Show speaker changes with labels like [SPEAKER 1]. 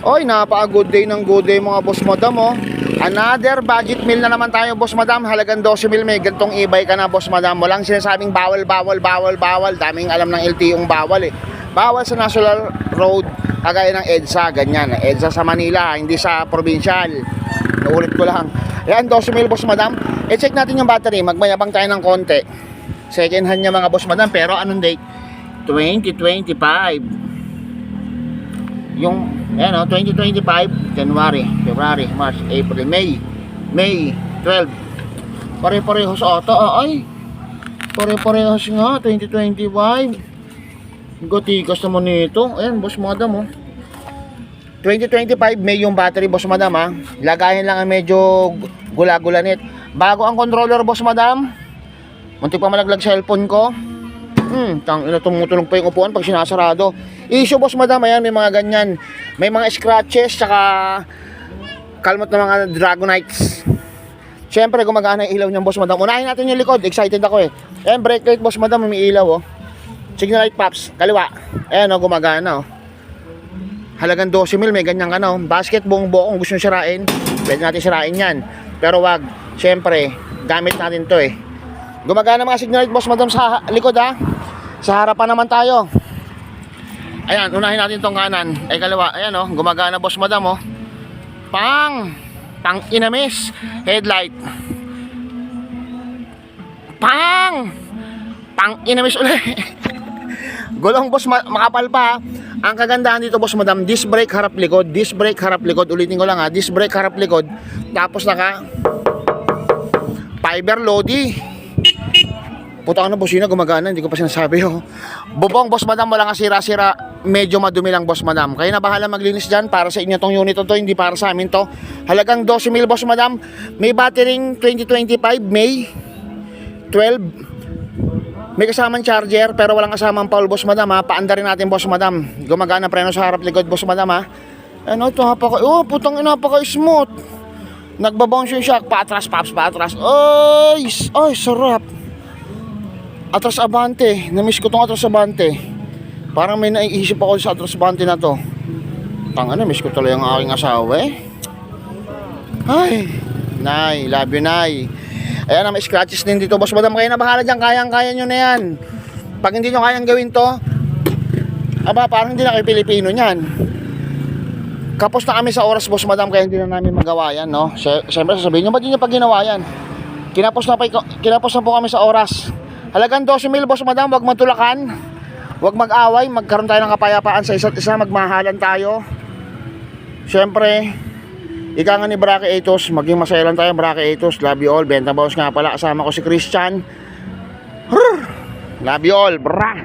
[SPEAKER 1] Oy, napaka-good day ng good day mga boss madam, oh. Another budget meal na naman tayo, boss madam. Halagang 12 mil, may gantong e-bike ka na, boss madam. Walang sinasabing bawal. Daming alam ng LTO yung bawal, eh. Bawal sa national road, kagaya ng EDSA, ganyan. EDSA sa Manila, hindi sa provincial. Naulit ko lang. Yan, 12 mil, boss madam. I-check natin yung battery, magmayabang tayo ng konti. Second hand niya mga boss madam, pero anong date? 2025. Yung, ayan o, 2025, January, February, March, April, May 12. Pare-parehos ata, ay. Pare-parehos nga, 2025. Gotikas naman nito. Ayan, boss madam, oh. 2025, May yung battery, boss madam, ha. Lagayan lang ang medyo gula-gulanit. Bago ang controller, boss madam. Muntik pa malaglag cellphone ko. Tangina, tumutulog pa yung upuan pag sinasarado. Issue, boss madam, ayan, may mga ganyan. May mga scratches, tsaka kalmot na mga Dragonites. Siyempre, gumagana yung ilaw niyang, boss madam. Unahin natin yung likod, excited ako, eh. Ayan, brake light, boss madam, may ilaw, oh. Signal light pops, kaliwa. Ayan, oh, gumagana, oh. Halagang 12 mil, may ganyan ka na, oh. Basket, buong buo, kung gusto nyo sirain, pwede natin sirain yan. Pero wag, siyempre, gamit natin to, eh. Gumagana mga signal light, boss madam, sa likod, ha. Sa harapan naman tayo. Ayan, unahin natin tong kanan. Ay, kaliwa, ayan, oh, gumagana, boss madam, oh. Pang inamis. Headlight. Pang inamis ulit. Gulong, boss, makapal pa. Ang kagandahan dito, boss madam, disc brake harap likod. Disc brake harap likod. Ulitin ko lang, ha. Disc brake harap likod. Tapos naka fiber lodi. Putang na, busina, gumagana. Hindi ko pa sinasabi, oh. Bubong, boss madam, wala nga sira-sira. Medyo madumi lang, boss madam. Kayo na bahala maglinis dyan. Para sa inyo tong unit to, hindi para sa amin to. Halagang 12 mil, boss madam. May battery 2025, May 12. May kasamang charger, pero walang kasamang Paul, boss madam, ha. Paanda rin natin, boss madam. Gumagana preno sa harap likod, boss madam, ha. Ano to, oh, putang ina, napaka-smooth. Nagbabounce yung shock. Patras, paps, patras. Ay, sarap. Atras Abante, na-miss ko tong Atras Abante. Parang may naiisip ako sa Atras Abante na to. Tangina, miss ko tuloy ang aking asawa, eh. Ay, Nay, love you, Nay. Ayan, may scratches din dito, boss madam. Kayo na bahala dyan, kayang-kaya nyo na yan. Pag hindi nyo kayang gawin to, aba, parang hindi na kayo Pilipino nyan. Kapos na kami sa oras, boss madam, kaya hindi na namin magawa yan, no? Siyempre, sasabihin nyo, ba't hindi nyo pag ginawa yan? Kinapos na po kami sa oras. Halagang 12 mil, boss madam, wag matulakan, wag mag-away, magkaroon tayo ng kapayapaan sa isa't isa, magmahalan tayo. Siyempre, ika nga ni Bracky Atos, maging masaya lang tayo, Bracky Atos. Love you all, Benta Boss nga pala, kasama ko si Christian. Love you all, bra.